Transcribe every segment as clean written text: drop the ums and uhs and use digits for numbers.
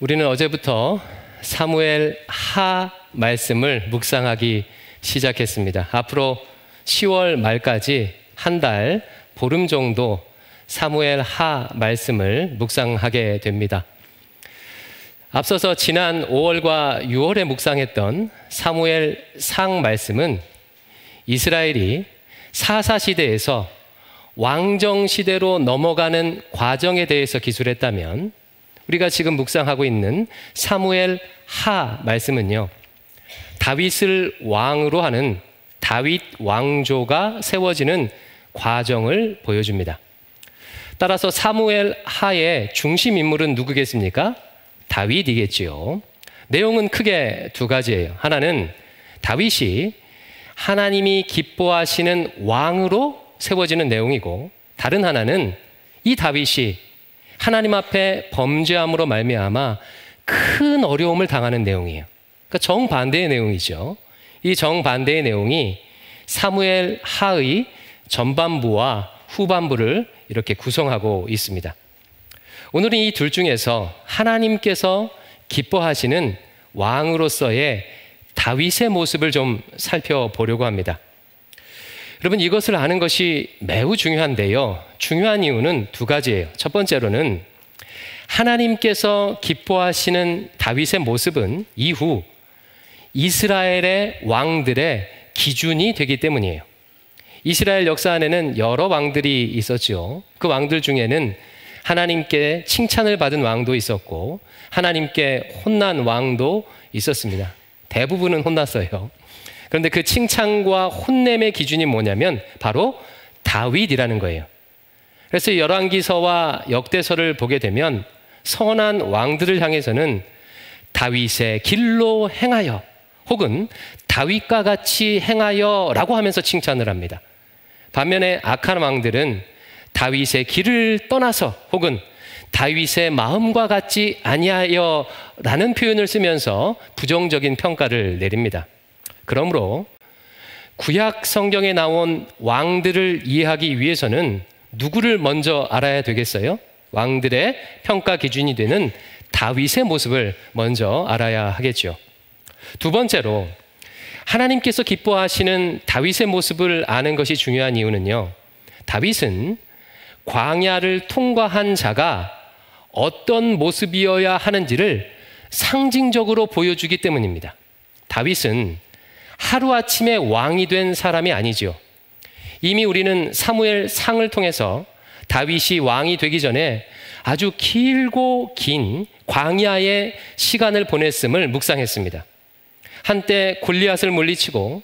우리는 어제부터 사무엘 하 말씀을 묵상하기 시작했습니다. 앞으로 10월 말까지 한 달, 보름 정도 사무엘 하 말씀을 묵상하게 됩니다. 앞서서 지난 5월과 6월에 묵상했던 사무엘 상 말씀은 이스라엘이 사사시대에서 왕정시대로 넘어가는 과정에 대해서 기술했다면, 우리가 지금 묵상하고 있는 사무엘 하 말씀은요, 다윗을 왕으로 하는 다윗 왕조가 세워지는 과정을 보여줍니다. 따라서 사무엘 하의 중심 인물은 누구겠습니까? 다윗이겠지요. 내용은 크게 두 가지예요. 하나는 다윗이 하나님이 기뻐하시는 왕으로 세워지는 내용이고, 다른 하나는 이 다윗이 하나님 앞에 범죄함으로 말미암아 큰 어려움을 당하는 내용이에요. 그러니까 정반대의 내용이죠. 이 정반대의 내용이 사무엘 하의 전반부와 후반부를 이렇게 구성하고 있습니다. 오늘은 이 둘 중에서 하나님께서 기뻐하시는 왕으로서의 다윗의 모습을 좀 살펴보려고 합니다. 여러분, 이것을 아는 것이 매우 중요한데요. 중요한 이유는 두 가지예요. 첫 번째로는 하나님께서 기뻐하시는 다윗의 모습은 이후 이스라엘의 왕들의 기준이 되기 때문이에요. 이스라엘 역사 안에는 여러 왕들이 있었죠. 그 왕들 중에는 하나님께 칭찬을 받은 왕도 있었고 하나님께 혼난 왕도 있었습니다. 대부분은 혼났어요. 그런데 그 칭찬과 혼냄의 기준이 뭐냐면 바로 다윗이라는 거예요. 그래서 열왕기서와 역대서를 보게 되면 선한 왕들을 향해서는 다윗의 길로 행하여, 혹은 다윗과 같이 행하여 라고 하면서 칭찬을 합니다. 반면에 악한 왕들은 다윗의 길을 떠나서, 혹은 다윗의 마음과 같이 아니하여 라는 표현을 쓰면서 부정적인 평가를 내립니다. 그러므로 구약 성경에 나온 왕들을 이해하기 위해서는 누구를 먼저 알아야 되겠어요? 왕들의 평가 기준이 되는 다윗의 모습을 먼저 알아야 하겠죠. 두 번째로, 하나님께서 기뻐하시는 다윗의 모습을 아는 것이 중요한 이유는요, 다윗은 광야를 통과한 자가 어떤 모습이어야 하는지를 상징적으로 보여주기 때문입니다. 다윗은 하루아침에 왕이 된 사람이 아니죠. 이미 우리는 사무엘 상을 통해서 다윗이 왕이 되기 전에 아주 길고 긴 광야의 시간을 보냈음을 묵상했습니다. 한때 골리앗을 물리치고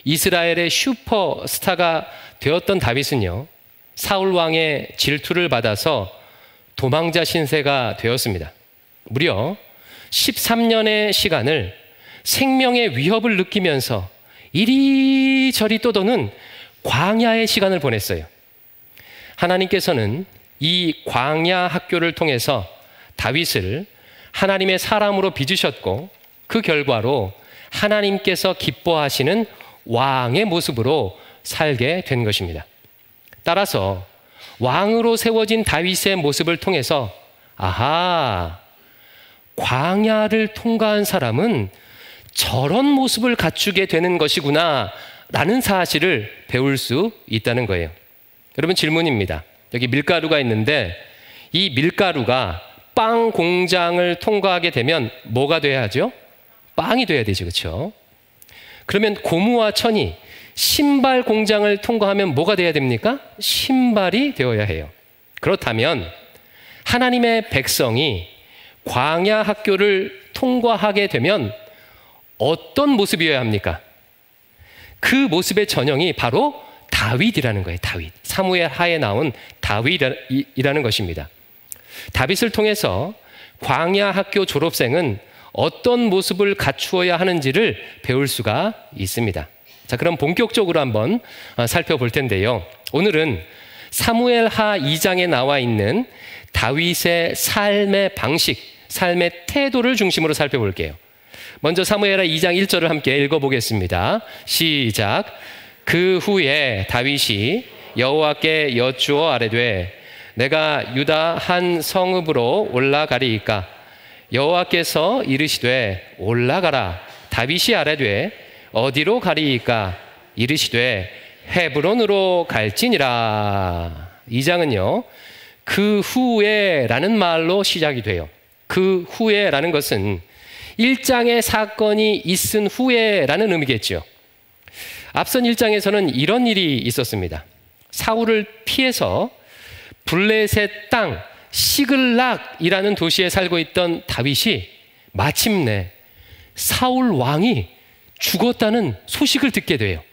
이스라엘의 슈퍼스타가 되었던 다윗은요, 사울 왕의 질투를 받아서 도망자 신세가 되었습니다. 무려 13년의 시간을 생명의 위협을 느끼면서 이리저리 떠도는 광야의 시간을 보냈어요. 하나님께서는 이 광야 학교를 통해서 다윗을 하나님의 사람으로 빚으셨고, 그 결과로 하나님께서 기뻐하시는 왕의 모습으로 살게 된 것입니다. 따라서 왕으로 세워진 다윗의 모습을 통해서, 아하, 광야를 통과한 사람은 저런 모습을 갖추게 되는 것이구나 라는 사실을 배울 수 있다는 거예요. 여러분, 질문입니다. 여기 밀가루가 있는데 이 밀가루가 빵 공장을 통과하게 되면 뭐가 돼야 하죠? 빵이 돼야 되죠, 그렇죠? 그러면 고무와 천이 신발 공장을 통과하면 뭐가 돼야 됩니까? 신발이 되어야 해요. 그렇다면 하나님의 백성이 광야 학교를 통과하게 되면 어떤 모습이어야 합니까? 그 모습의 전형이 바로 다윗이라는 거예요. 다윗. 사무엘 하에 나온 다윗이라는 것입니다. 다윗을 통해서 광야 학교 졸업생은 어떤 모습을 갖추어야 하는지를 배울 수가 있습니다. 자, 그럼 본격적으로 한번 살펴볼 텐데요. 오늘은 사무엘 하 2장에 나와 있는 다윗의 삶의 방식, 삶의 태도를 중심으로 살펴볼게요. 먼저 사무엘하 2장 1절을 함께 읽어보겠습니다. 시작. 그 후에 다윗이 여호와께 여쭈어 아뢰되 내가 유다 한 성읍으로 올라가리이까 여호와께서 이르시되 올라가라. 다윗이 아뢰되 어디로 가리이까? 이르시되 헤브론으로 갈지니라. 이 장은요, 그 후에 라는 말로 시작이 돼요. 그 후에 라는 것은 1장의 사건이 있은 후에 라는 의미겠죠. 앞선 1장에서는 이런 일이 있었습니다. 사울을 피해서 블레셋 땅 시글락이라는 도시에 살고 있던 다윗이 마침내 사울 왕이 죽었다는 소식을 듣게 돼요.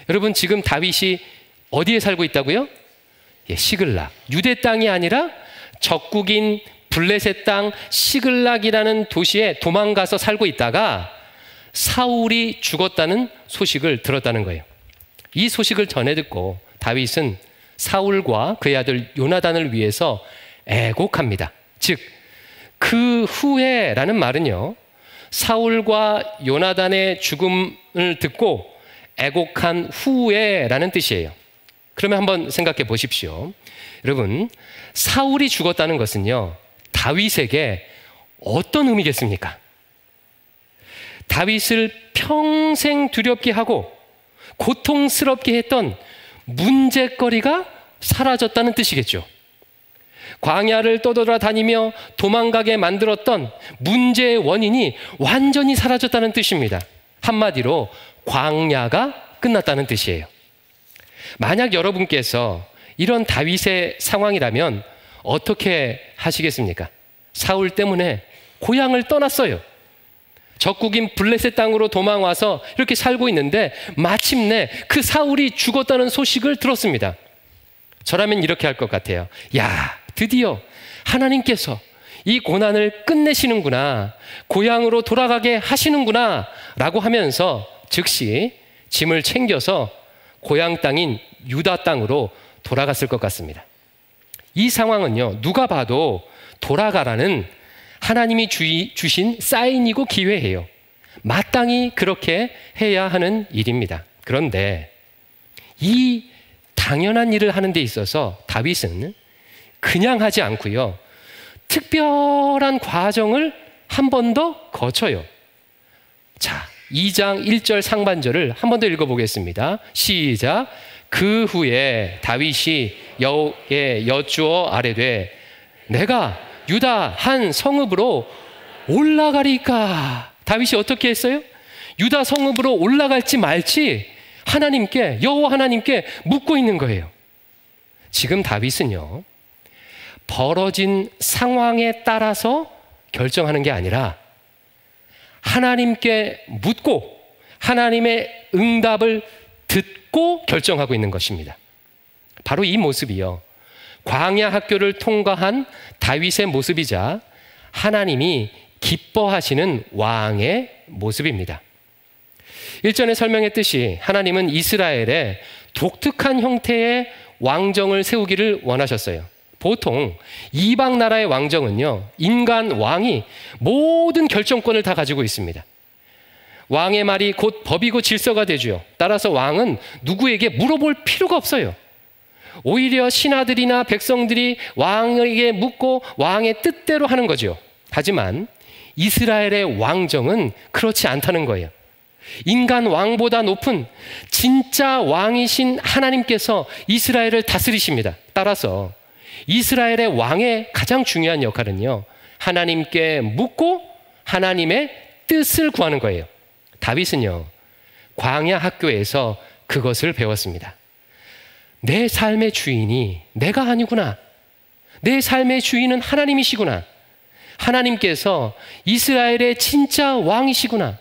여러분, 지금 다윗이 어디에 살고 있다고요? 예, 시글락. 유대 땅이 아니라 적국인 블레셋 땅 시글락이라는 도시에 도망가서 살고 있다가 사울이 죽었다는 소식을 들었다는 거예요. 이 소식을 전해 듣고 다윗은 사울과 그의 아들 요나단을 위해서 애곡합니다. 즉, 그 후에 라는 말은요, 사울과 요나단의 죽음을 듣고 애곡한 후에 라는 뜻이에요. 그러면 한번 생각해 보십시오. 여러분, 사울이 죽었다는 것은요, 다윗에게 어떤 의미겠습니까? 다윗을 평생 두렵게 하고 고통스럽게 했던 문제거리가 사라졌다는 뜻이겠죠. 광야를 떠돌아다니며 도망가게 만들었던 문제의 원인이 완전히 사라졌다는 뜻입니다. 한마디로 광야가 끝났다는 뜻이에요. 만약 여러분께서 이런 다윗의 상황이라면 어떻게 하시겠습니까? 사울 때문에 고향을 떠났어요. 적국인 블레셋 땅으로 도망와서 이렇게 살고 있는데 마침내 그 사울이 죽었다는 소식을 들었습니다. 저라면 이렇게 할 것 같아요. 야, 드디어 하나님께서 이 고난을 끝내시는구나, 고향으로 돌아가게 하시는구나 라고 하면서 즉시 짐을 챙겨서 고향 땅인 유다 땅으로 돌아갔을 것 같습니다. 이 상황은요, 누가 봐도 돌아가라는 하나님이 주신 사인이고 기회예요. 마땅히 그렇게 해야 하는 일입니다. 그런데 이 당연한 일을 하는 데 있어서 다윗은 그냥 하지 않고요, 특별한 과정을 한 번 더 거쳐요. 자, 2장 1절 상반절을 한 번 더 읽어보겠습니다. 시작. 그 후에 다윗이 여호와께 여쭈어 아뢰되 내가 유다 한 성읍으로 올라가리까? 다윗이 어떻게 했어요? 유다 성읍으로 올라갈지 말지 하나님께, 여호와 하나님께 묻고 있는 거예요. 지금 다윗은요, 벌어진 상황에 따라서 결정하는 게 아니라 하나님께 묻고 하나님의 응답을 듣고 결정하고 있는 것입니다. 바로 이 모습이요, 광야 학교를 통과한 다윗의 모습이자 하나님이 기뻐하시는 왕의 모습입니다. 일전에 설명했듯이 하나님은 이스라엘에 독특한 형태의 왕정을 세우기를 원하셨어요. 보통 이방 나라의 왕정은요, 인간 왕이 모든 결정권을 다 가지고 있습니다. 왕의 말이 곧 법이고 질서가 되죠. 따라서 왕은 누구에게 물어볼 필요가 없어요. 오히려 신하들이나 백성들이 왕에게 묻고 왕의 뜻대로 하는 거죠. 하지만 이스라엘의 왕정은 그렇지 않다는 거예요. 인간 왕보다 높은 진짜 왕이신 하나님께서 이스라엘을 다스리십니다. 따라서 이스라엘의 왕의 가장 중요한 역할은요, 하나님께 묻고 하나님의 뜻을 구하는 거예요. 다윗은요, 광야 학교에서 그것을 배웠습니다. 내 삶의 주인이 내가 아니구나. 내 삶의 주인은 하나님이시구나. 하나님께서 이스라엘의 진짜 왕이시구나.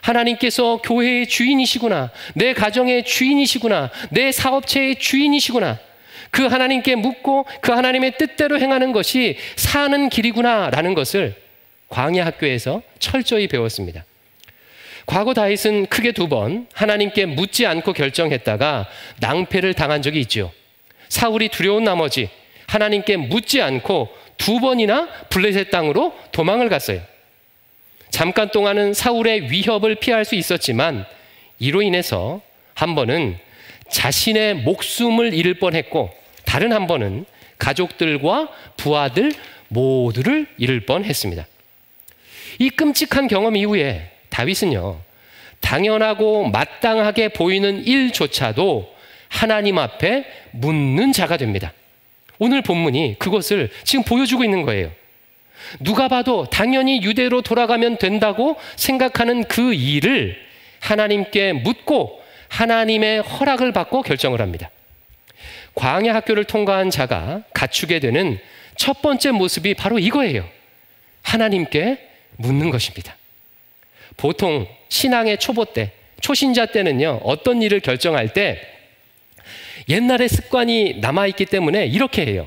하나님께서 교회의 주인이시구나. 내 가정의 주인이시구나. 내 사업체의 주인이시구나. 그 하나님께 묻고 그 하나님의 뜻대로 행하는 것이 사는 길이구나 라는 것을 광야 학교에서 철저히 배웠습니다. 과거 다윗은 크게 2번 하나님께 묻지 않고 결정했다가 낭패를 당한 적이 있죠. 사울이 두려운 나머지 하나님께 묻지 않고 2번이나 블레셋 땅으로 도망을 갔어요. 잠깐 동안은 사울의 위협을 피할 수 있었지만 이로 인해서 한 번은 자신의 목숨을 잃을 뻔했고 다른 한 번은 가족들과 부하들 모두를 잃을 뻔했습니다. 이 끔찍한 경험 이후에 다윗은요, 당연하고 마땅하게 보이는 일조차도 하나님 앞에 묻는 자가 됩니다. 오늘 본문이 그것을 지금 보여주고 있는 거예요. 누가 봐도 당연히 유대로 돌아가면 된다고 생각하는 그 일을 하나님께 묻고 하나님의 허락을 받고 결정을 합니다. 광야 학교를 통과한 자가 갖추게 되는 첫 번째 모습이 바로 이거예요. 하나님께 묻는 것입니다. 보통 신앙의 초보 때, 초신자 때는요, 어떤 일을 결정할 때 옛날의 습관이 남아있기 때문에 이렇게 해요.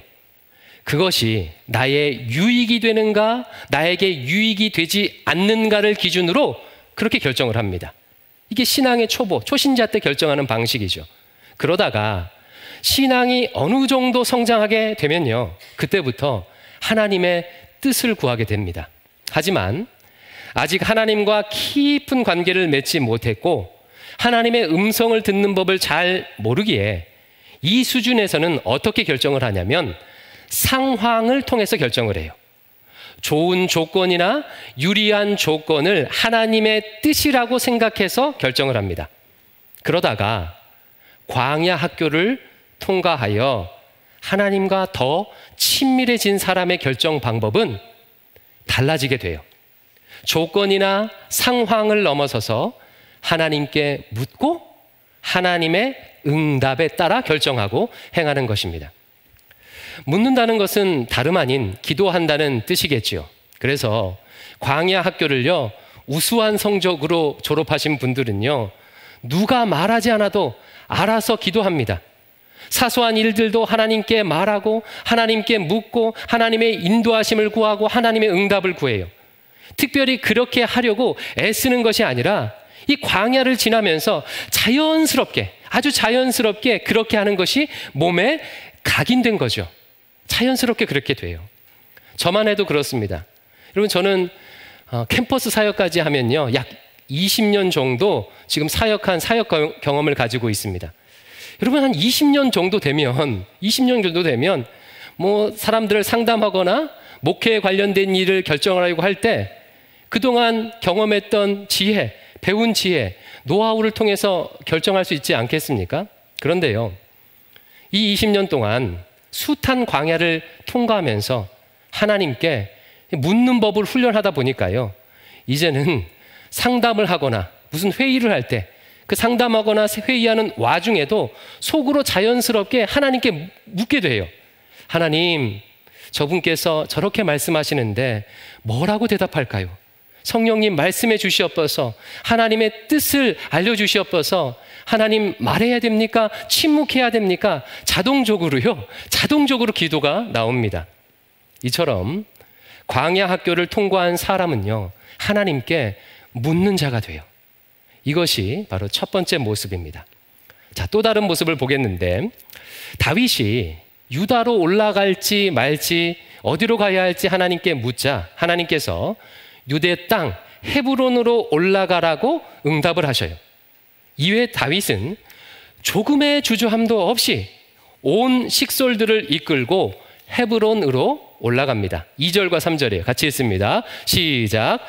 그것이 나의 유익이 되는가, 나에게 유익이 되지 않는가를 기준으로 그렇게 결정을 합니다. 이게 신앙의 초보, 초신자 때 결정하는 방식이죠. 그러다가 신앙이 어느 정도 성장하게 되면요, 그때부터 하나님의 뜻을 구하게 됩니다. 하지만 아직 하나님과 깊은 관계를 맺지 못했고 하나님의 음성을 듣는 법을 잘 모르기에 이 수준에서는 어떻게 결정을 하냐면 상황을 통해서 결정을 해요. 좋은 조건이나 유리한 조건을 하나님의 뜻이라고 생각해서 결정을 합니다. 그러다가 광야 학교를 통과하여 하나님과 더 친밀해진 사람의 결정 방법은 달라지게 돼요. 조건이나 상황을 넘어서서 하나님께 묻고 하나님의 응답에 따라 결정하고 행하는 것입니다. 묻는다는 것은 다름 아닌 기도한다는 뜻이겠지요. 그래서 광야 학교를요, 우수한 성적으로 졸업하신 분들은요, 누가 말하지 않아도 알아서 기도합니다. 사소한 일들도 하나님께 말하고 하나님께 묻고 하나님의 인도하심을 구하고 하나님의 응답을 구해요. 특별히 그렇게 하려고 애쓰는 것이 아니라 이 광야를 지나면서 자연스럽게, 아주 자연스럽게 그렇게 하는 것이 몸에 각인된 거죠. 자연스럽게 그렇게 돼요. 저만 해도 그렇습니다. 여러분, 저는 캠퍼스 사역까지 하면요, 약 20년 정도 지금 사역 경험을 가지고 있습니다. 여러분, 한 20년 정도 되면 뭐 사람들을 상담하거나 목회에 관련된 일을 결정하려고 할 때 그동안 경험했던 지혜, 배운 지혜, 노하우를 통해서 결정할 수 있지 않겠습니까? 그런데요, 이 20년 동안 숱한 광야를 통과하면서 하나님께 묻는 법을 훈련하다 보니까요, 이제는 상담을 하거나 무슨 회의를 할 때 그 상담하거나 회의하는 와중에도 속으로 자연스럽게 하나님께 묻게 돼요. 하나님, 저분께서 저렇게 말씀하시는데 뭐라고 대답할까요? 성령님 말씀해 주시옵소서. 하나님의 뜻을 알려주시옵소서. 하나님 말해야 됩니까? 침묵해야 됩니까? 자동적으로 기도가 나옵니다. 이처럼 광야 학교를 통과한 사람은요, 하나님께 묻는 자가 돼요. 이것이 바로 첫 번째 모습입니다. 자, 또 다른 모습을 보겠는데, 다윗이 유다로 올라갈지 말지 어디로 가야 할지 하나님께 묻자 하나님께서 유대 땅 헤브론으로 올라가라고 응답을 하셔요. 이외에 다윗은 조금의 주저함도 없이 온 식솔들을 이끌고 헤브론으로 올라갑니다. 2절과 3절이에요. 같이 읽습니다. 시작.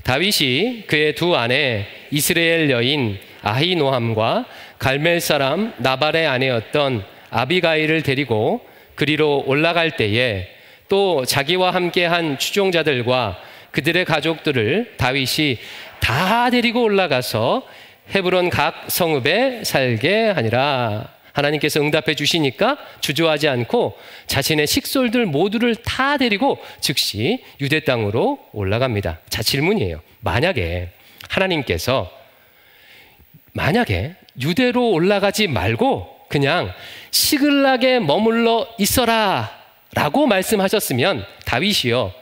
다윗이 그의 두 아내 이스라엘 여인 아히노함과 갈멜 사람 나발의 아내였던 아비가일을 데리고 그리로 올라갈 때에 또 자기와 함께한 추종자들과 그들의 가족들을 다윗이 다 데리고 올라가서 헤브론 각 성읍에 살게 하니라. 하나님께서 응답해 주시니까 주저하지 않고 자신의 식솔들 모두를 다 데리고 즉시 유대 땅으로 올라갑니다. 자, 질문이에요. 만약에 하나님께서 유대로 올라가지 말고 그냥 시글락에 머물러 있어라 라고 말씀하셨으면 다윗이요,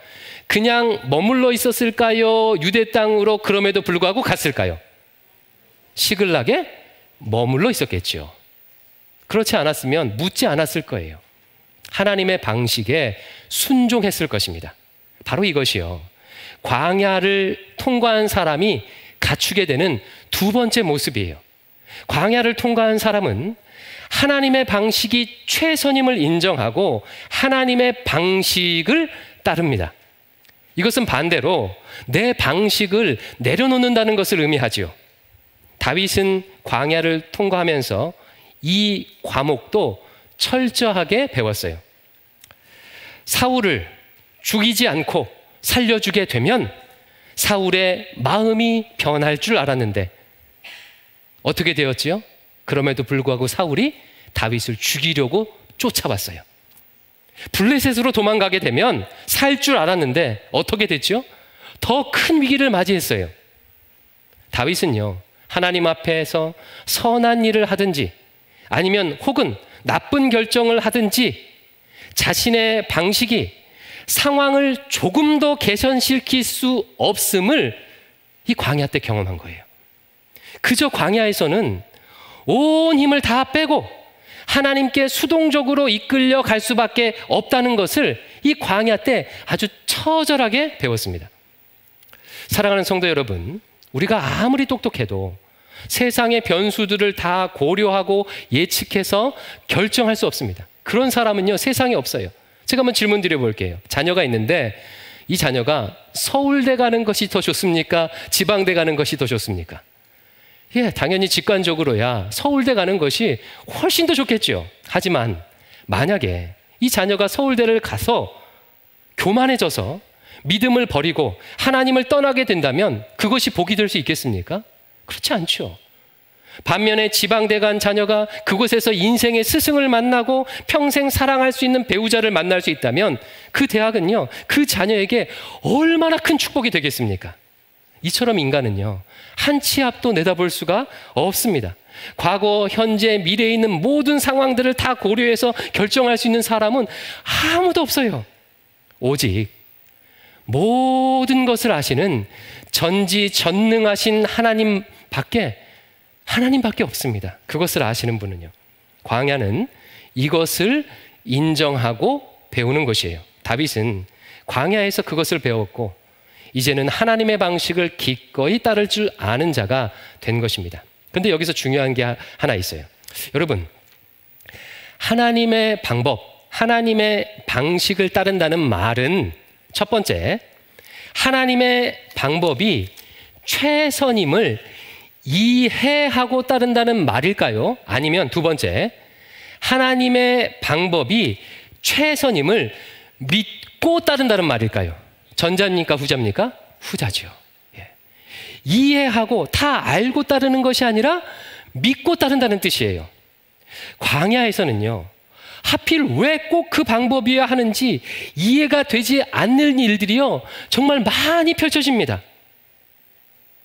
그냥 머물러 있었을까요? 유대 땅으로 그럼에도 불구하고 갔을까요? 시글락에 머물러 있었겠죠. 그렇지 않았으면 묻지 않았을 거예요. 하나님의 방식에 순종했을 것입니다. 바로 이것이요, 광야를 통과한 사람이 갖추게 되는 두 번째 모습이에요. 광야를 통과한 사람은 하나님의 방식이 최선임을 인정하고 하나님의 방식을 따릅니다. 이것은 반대로 내 방식을 내려놓는다는 것을 의미하지요. 다윗은 광야를 통과하면서 이 과목도 철저하게 배웠어요. 사울을 죽이지 않고 살려주게 되면 사울의 마음이 변할 줄 알았는데 어떻게 되었지요? 그럼에도 불구하고 사울이 다윗을 죽이려고 쫓아왔어요. 블레셋으로 도망가게 되면 살 줄 알았는데 어떻게 됐죠? 더 큰 위기를 맞이했어요. 다윗은요, 하나님 앞에서 선한 일을 하든지 아니면 혹은 나쁜 결정을 하든지 자신의 방식이 상황을 조금 더 개선시킬 수 없음을 이 광야 때 경험한 거예요. 그저 광야에서는 온 힘을 다 빼고 하나님께 수동적으로 이끌려 갈 수밖에 없다는 것을 이 광야 때 아주 처절하게 배웠습니다. 사랑하는 성도 여러분, 우리가 아무리 똑똑해도 세상의 변수들을 다 고려하고 예측해서 결정할 수 없습니다. 그런 사람은요, 세상에 없어요. 제가 한번 질문 드려볼게요. 자녀가 있는데 이 자녀가 서울대 가는 것이 더 좋습니까? 지방대 가는 것이 더 좋습니까? 예, 당연히 직관적으로야 서울대 가는 것이 훨씬 더 좋겠죠. 하지만 만약에 이 자녀가 서울대를 가서 교만해져서 믿음을 버리고 하나님을 떠나게 된다면 그것이 복이 될 수 있겠습니까? 그렇지 않죠. 반면에 지방대 간 자녀가 그곳에서 인생의 스승을 만나고 평생 사랑할 수 있는 배우자를 만날 수 있다면 그 대학은요, 그 자녀에게 얼마나 큰 축복이 되겠습니까? 이처럼 인간은요, 한 치 앞도 내다볼 수가 없습니다. 과거, 현재, 미래에 있는 모든 상황들을 다 고려해서 결정할 수 있는 사람은 아무도 없어요. 오직 모든 것을 아시는 전지전능하신 하나님밖에 없습니다. 그것을 아시는 분은요. 광야는 이것을 인정하고 배우는 것이에요. 다윗은 광야에서 그것을 배웠고 이제는 하나님의 방식을 기꺼이 따를 줄 아는 자가 된 것입니다. 그런데 여기서 중요한 게 하나 있어요. 여러분, 하나님의 방법, 하나님의 방식을 따른다는 말은 첫 번째, 하나님의 방법이 최선임을 이해하고 따른다는 말일까요? 아니면 두 번째, 하나님의 방법이 최선임을 믿고 따른다는 말일까요? 전자입니까? 후자입니까? 후자죠. 예. 이해하고 다 알고 따르는 것이 아니라 믿고 따른다는 뜻이에요. 광야에서는요, 하필 왜 꼭 그 방법이어야 하는지 이해가 되지 않는 일들이요, 정말 많이 펼쳐집니다.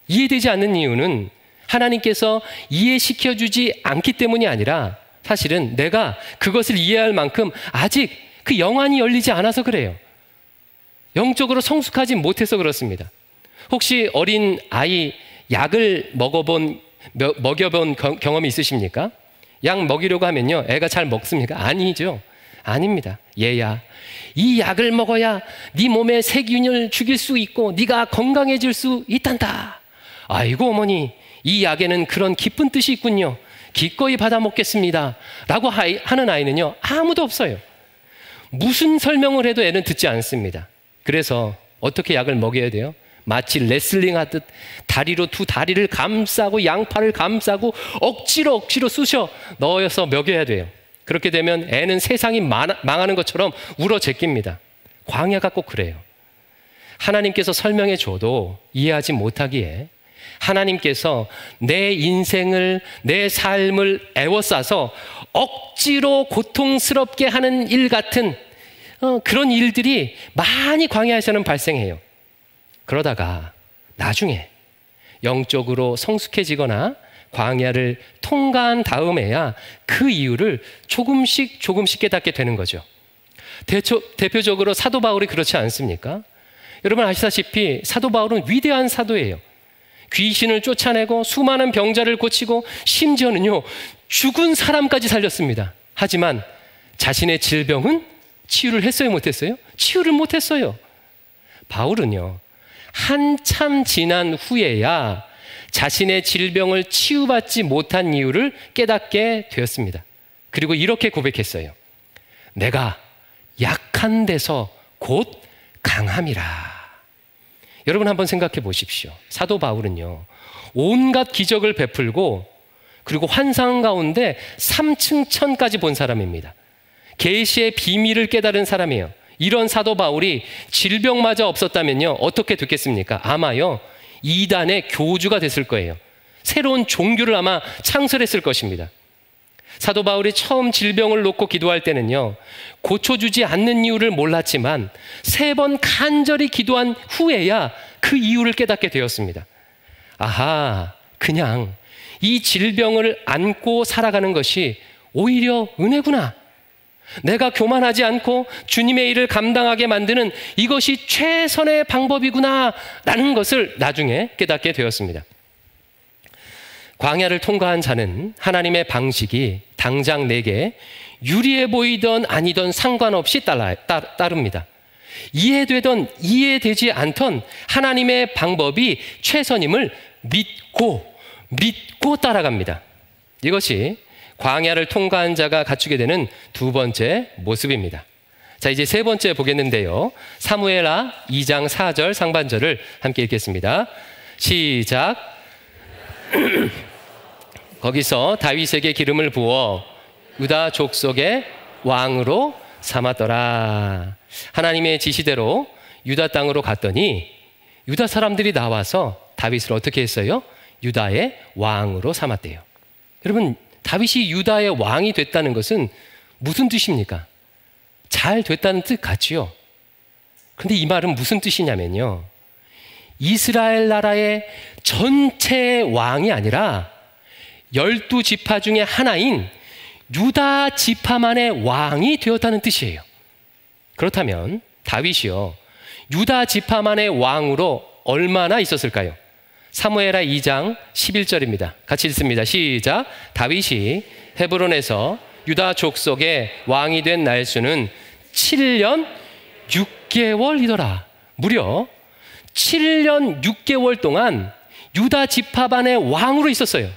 이해되지 않는 이유는 하나님께서 이해시켜주지 않기 때문이 아니라 사실은 내가 그것을 이해할 만큼 아직 그 영안이 열리지 않아서 그래요. 영적으로 성숙하지 못해서 그렇습니다. 혹시 어린 아이 약을 먹여본 경험이 있으십니까? 약 먹이려고 하면요, 애가 잘 먹습니까? 아니죠. 아닙니다. 얘야, 이 약을 먹어야 네 몸의 세균을 죽일 수 있고 네가 건강해질 수 있단다. 아이고 어머니, 이 약에는 그런 깊은 뜻이 있군요. 기꺼이 받아 먹겠습니다. 라고 하는 아이는요, 아무도 없어요. 무슨 설명을 해도 애는 듣지 않습니다. 그래서 어떻게 약을 먹여야 돼요? 마치 레슬링 하듯 다리로 두 다리를 감싸고 양팔을 감싸고 억지로 쑤셔 넣어서 먹여야 돼요. 그렇게 되면 애는 세상이 망하는 것처럼 울어 제낍니다. 광야가 꼭 그래요. 하나님께서 설명해 줘도 이해하지 못하기에 하나님께서 내 인생을, 내 삶을 애워싸서 억지로 고통스럽게 하는 일 같은 그런 일들이 많이 광야에서는 발생해요. 그러다가 나중에 영적으로 성숙해지거나 광야를 통과한 다음에야 그 이유를 조금씩 깨닫게 되는 거죠. 대표적으로 사도 바울이 그렇지 않습니까? 여러분 아시다시피 사도 바울은 위대한 사도예요. 귀신을 쫓아내고 수많은 병자를 고치고 심지어는요, 죽은 사람까지 살렸습니다. 하지만 자신의 질병은 치유를 했어요, 못했어요? 치유를 못했어요. 바울은요, 한참 지난 후에야 자신의 질병을 치유받지 못한 이유를 깨닫게 되었습니다. 그리고 이렇게 고백했어요. 내가 약한 데서 곧 강함이라. 여러분 한번 생각해 보십시오. 사도 바울은요, 온갖 기적을 베풀고 그리고 환상 가운데 3층 천까지 본 사람입니다. 계시의 비밀을 깨달은 사람이에요. 이런 사도 바울이 질병마저 없었다면요, 어떻게 됐겠습니까? 아마요, 이단의 교주가 됐을 거예요. 새로운 종교를 아마 창설했을 것입니다. 사도 바울이 처음 질병을 놓고 기도할 때는요, 고쳐주지 않는 이유를 몰랐지만 3번 간절히 기도한 후에야 그 이유를 깨닫게 되었습니다. 아하, 그냥 이 질병을 안고 살아가는 것이 오히려 은혜구나. 내가 교만하지 않고 주님의 일을 감당하게 만드는 이것이 최선의 방법이구나 라는 것을 나중에 깨닫게 되었습니다. 광야를 통과한 자는 하나님의 방식이 당장 내게 유리해 보이던 아니던 상관없이 따릅니다. 이해되던 이해되지 않던 하나님의 방법이 최선임을 믿고 따라갑니다. 이것이 광야를 통과한 자가 갖추게 되는 2번째 모습입니다. 자, 이제 3번째 보겠는데요. 사무엘하 2장 4절 상반절을 함께 읽겠습니다. 시작. 거기서 다윗에게 기름을 부어 유다 족속의 왕으로 삼았더라. 하나님의 지시대로 유다 땅으로 갔더니 유다 사람들이 나와서 다윗을 어떻게 했어요? 유다의 왕으로 삼았대요. 여러분, 다윗이 유다의 왕이 됐다는 것은 무슨 뜻입니까? 잘 됐다는 뜻 같지요? 근데 이 말은 무슨 뜻이냐면요, 이스라엘 나라의 전체 왕이 아니라 12지파 중에 하나인 유다 지파만의 왕이 되었다는 뜻이에요. 그렇다면 다윗이요, 유다 지파만의 왕으로 얼마나 있었을까요? 사무엘하 2장 11절입니다. 같이 읽습니다. 시작. 다윗이 헤브론에서 유다 족속의 왕이 된 날수는 7년 6개월이더라. 무려 7년 6개월 동안 유다 지파만의 왕으로 있었어요.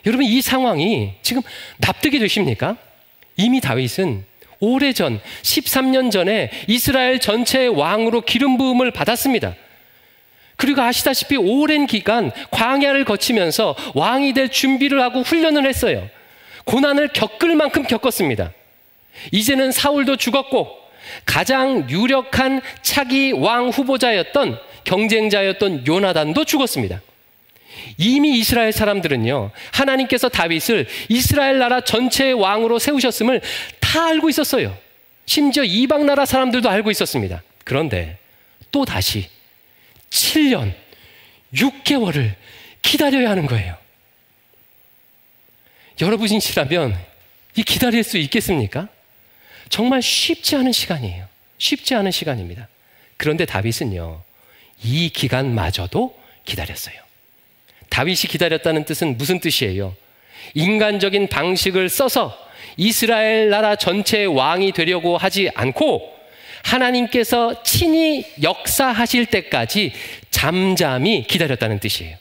여러분, 이 상황이 지금 납득이 되십니까? 이미 다윗은 오래전 13년 전에 이스라엘 전체의 왕으로 기름 부음을 받았습니다. 그리고 아시다시피 오랜 기간 광야를 거치면서 왕이 될 준비를 하고 훈련을 했어요. 고난을 겪을 만큼 겪었습니다. 이제는 사울도 죽었고 가장 유력한 차기 왕 후보자였던 경쟁자였던 요나단도 죽었습니다. 이미 이스라엘 사람들은요, 하나님께서 다윗을 이스라엘 나라 전체의 왕으로 세우셨음을 다 알고 있었어요. 심지어 이방 나라 사람들도 알고 있었습니다. 그런데 또 다시 7년 6개월을 기다려야 하는 거예요. 여러분이시라면 이 기다릴 수 있겠습니까? 정말 쉽지 않은 시간이에요. 쉽지 않은 시간입니다. 그런데 다윗은요, 이 기간마저도 기다렸어요. 다윗이 기다렸다는 뜻은 무슨 뜻이에요? 인간적인 방식을 써서 이스라엘 나라 전체의 왕이 되려고 하지 않고 하나님께서 친히 역사하실 때까지 잠잠히 기다렸다는 뜻이에요.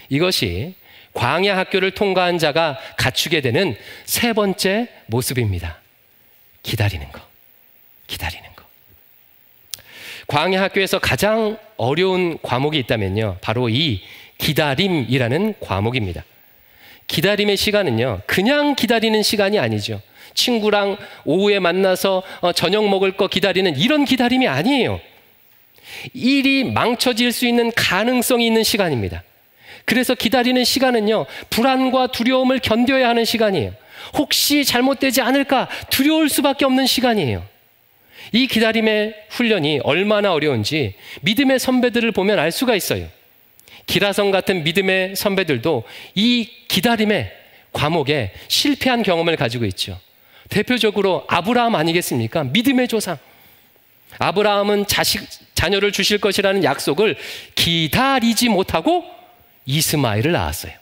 이것이 광야 학교를 통과한 자가 갖추게 되는 3번째 모습입니다. 기다리는 거. 기다리는 거. 광야 학교에서 가장 어려운 과목이 있다면요, 바로 이 기다림이라는 과목입니다. 기다림의 시간은요, 그냥 기다리는 시간이 아니죠. 친구랑 오후에 만나서 저녁 먹을 거 기다리는 이런 기다림이 아니에요. 일이 망쳐질 수 있는 가능성이 있는 시간입니다. 그래서 기다리는 시간은요, 불안과 두려움을 견뎌야 하는 시간이에요. 혹시 잘못되지 않을까 두려울 수밖에 없는 시간이에요. 이 기다림의 훈련이 얼마나 어려운지 믿음의 선배들을 보면 알 수가 있어요. 기라성 같은 믿음의 선배들도 이 기다림의 과목에 실패한 경험을 가지고 있죠. 대표적으로 아브라함 아니겠습니까? 믿음의 조상. 아브라함은 자녀를 주실 것이라는 약속을 기다리지 못하고 이스마엘을 낳았어요.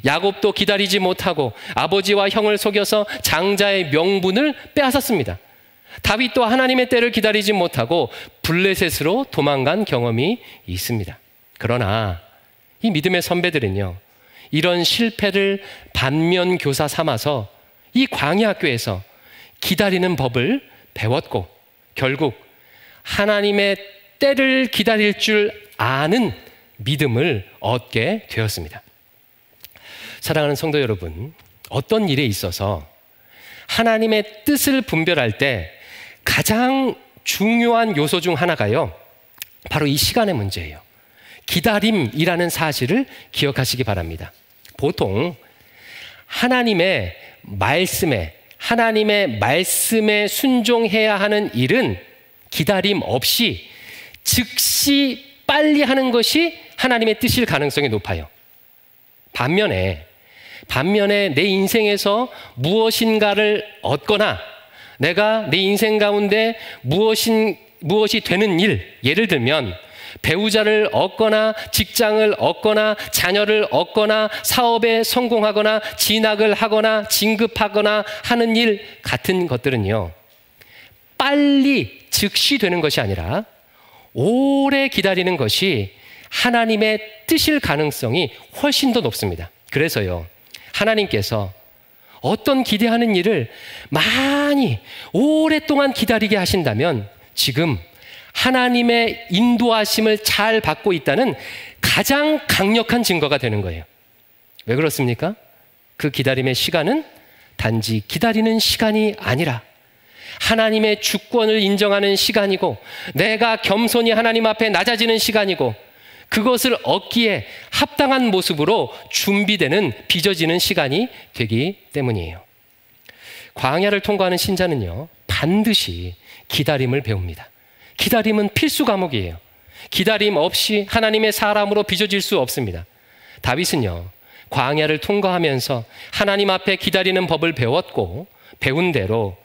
야곱도 기다리지 못하고 아버지와 형을 속여서 장자의 명분을 빼앗았습니다. 다윗도 하나님의 때를 기다리지 못하고 블레셋으로 도망간 경험이 있습니다. 그러나 이 믿음의 선배들은요, 이런 실패를 반면교사 삼아서 이 광야 학교에서 기다리는 법을 배웠고 결국 하나님의 때를 기다릴 줄 아는 믿음을 얻게 되었습니다. 사랑하는 성도 여러분, 어떤 일에 있어서 하나님의 뜻을 분별할 때 가장 중요한 요소 중 하나가요, 바로 이 시간의 문제예요. 기다림이라는 사실을 기억하시기 바랍니다. 보통 하나님의 말씀에 순종해야 하는 일은 기다림 없이 즉시 빨리 하는 것이 하나님의 뜻일 가능성이 높아요. 반면에 내 인생에서 무엇인가를 얻거나 내가 내 인생 가운데 무엇이 되는 일, 예를 들면 배우자를 얻거나 직장을 얻거나 자녀를 얻거나 사업에 성공하거나 진학을 하거나 진급하거나 하는 일 같은 것들은요, 빨리 즉시 되는 것이 아니라 오래 기다리는 것이 하나님의 뜻일 가능성이 훨씬 더 높습니다. 그래서요, 하나님께서 어떤 기대하는 일을 많이 오랫동안 기다리게 하신다면 지금 하나님의 인도하심을 잘 받고 있다는 가장 강력한 증거가 되는 거예요. 왜 그렇습니까? 그 기다림의 시간은 단지 기다리는 시간이 아니라 하나님의 주권을 인정하는 시간이고, 내가 겸손히 하나님 앞에 낮아지는 시간이고, 그것을 얻기에 합당한 모습으로 준비되는, 빚어지는 시간이 되기 때문이에요. 광야를 통과하는 신자는요, 반드시 기다림을 배웁니다. 기다림은 필수 과목이에요. 기다림 없이 하나님의 사람으로 빚어질 수 없습니다. 다윗은요, 광야를 통과하면서 하나님 앞에 기다리는 법을 배웠고, 배운 대로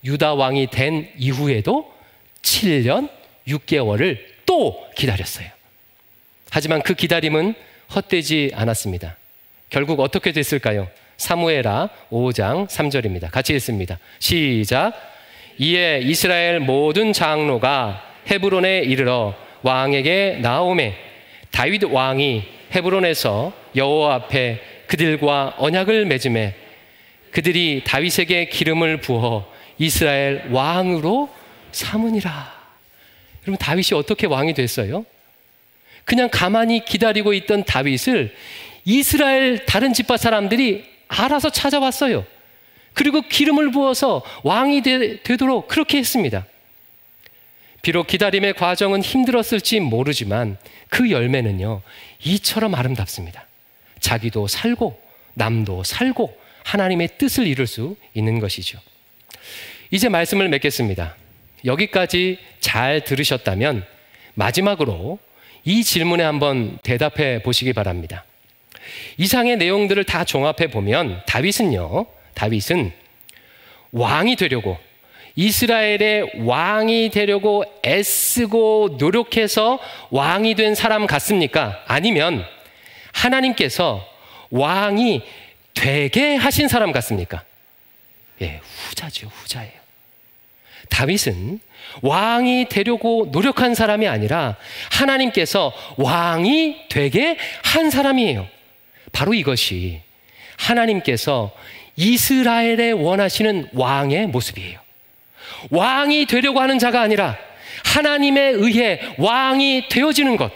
유다 왕이 된 이후에도 7년 6개월을 또 기다렸어요. 하지만 그 기다림은 헛되지 않았습니다. 결국 어떻게 됐을까요? 사무엘하 5장 3절입니다. 같이 읽습니다. 시작. 이에 이스라엘 모든 장로가 헤브론에 이르러 왕에게 나오매 다윗 왕이 헤브론에서 여호와 앞에 그들과 언약을 맺음에 그들이 다윗에게 기름을 부어 이스라엘 왕으로 삼으니라. 여러분, 다윗이 어떻게 왕이 됐어요? 그냥 가만히 기다리고 있던 다윗을 이스라엘 다른 집파 사람들이 알아서 찾아왔어요. 그리고 기름을 부어서 왕이 되도록 그렇게 했습니다. 비록 기다림의 과정은 힘들었을지 모르지만 그 열매는요, 이처럼 아름답습니다. 자기도 살고 남도 살고 하나님의 뜻을 이룰 수 있는 것이죠. 이제 말씀을 맺겠습니다. 여기까지 잘 들으셨다면 마지막으로 이 질문에 한번 대답해 보시기 바랍니다. 이상의 내용들을 다 종합해 보면 다윗은 왕이 되려고, 이스라엘의 왕이 되려고 애쓰고 노력해서 왕이 된 사람 같습니까? 아니면 하나님께서 왕이 되게 하신 사람 같습니까? 예, 후자죠, 후자예요. 다윗은 왕이 되려고 노력한 사람이 아니라 하나님께서 왕이 되게 한 사람이에요. 바로 이것이 하나님께서 이스라엘에 원하시는 왕의 모습이에요. 왕이 되려고 하는 자가 아니라 하나님에 의해 왕이 되어지는 것.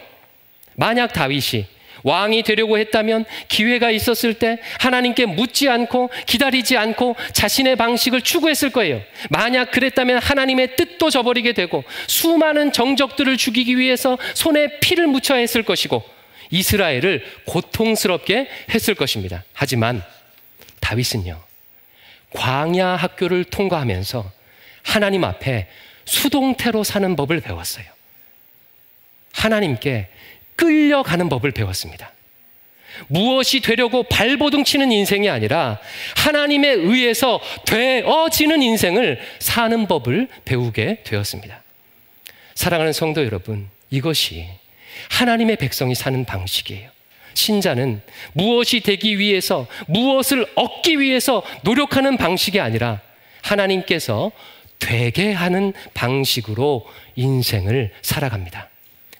만약 다윗이 왕이 되려고 했다면 기회가 있었을 때 하나님께 묻지 않고 기다리지 않고 자신의 방식을 추구했을 거예요. 만약 그랬다면 하나님의 뜻도 저버리게 되고 수많은 정적들을 죽이기 위해서 손에 피를 묻혀야 했을 것이고 이스라엘을 고통스럽게 했을 것입니다. 하지만 다윗은요, 광야 학교를 통과하면서 하나님 앞에 수동태로 사는 법을 배웠어요. 하나님께 끌려가는 법을 배웠습니다. 무엇이 되려고 발버둥 치는 인생이 아니라 하나님에 의해서 되어지는 인생을 사는 법을 배우게 되었습니다. 사랑하는 성도 여러분, 이것이 하나님의 백성이 사는 방식이에요. 신자는 무엇이 되기 위해서, 무엇을 얻기 위해서 노력하는 방식이 아니라 하나님께서 되게 하는 방식으로 인생을 살아갑니다.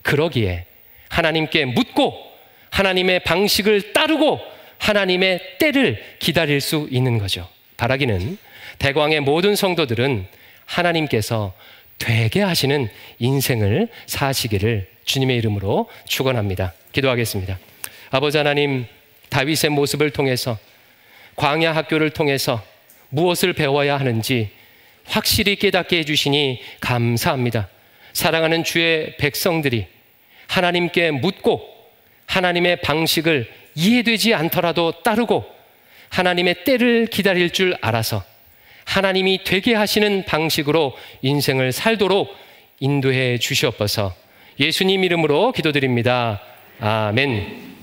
그러기에 하나님께 묻고 하나님의 방식을 따르고 하나님의 때를 기다릴 수 있는 거죠. 바라기는 대광의 모든 성도들은 하나님께서 되게 하시는 인생을 사시기를 주님의 이름으로 축원합니다. 기도하겠습니다. 아버지 하나님, 다윗의 모습을 통해서, 광야 학교를 통해서 무엇을 배워야 하는지 확실히 깨닫게 해주시니 감사합니다. 사랑하는 주의 백성들이 하나님께 묻고 하나님의 방식을 이해되지 않더라도 따르고 하나님의 때를 기다릴 줄 알아서 하나님이 되게 하시는 방식으로 인생을 살도록 인도해 주시옵소서. 예수님 이름으로 기도드립니다. 아멘.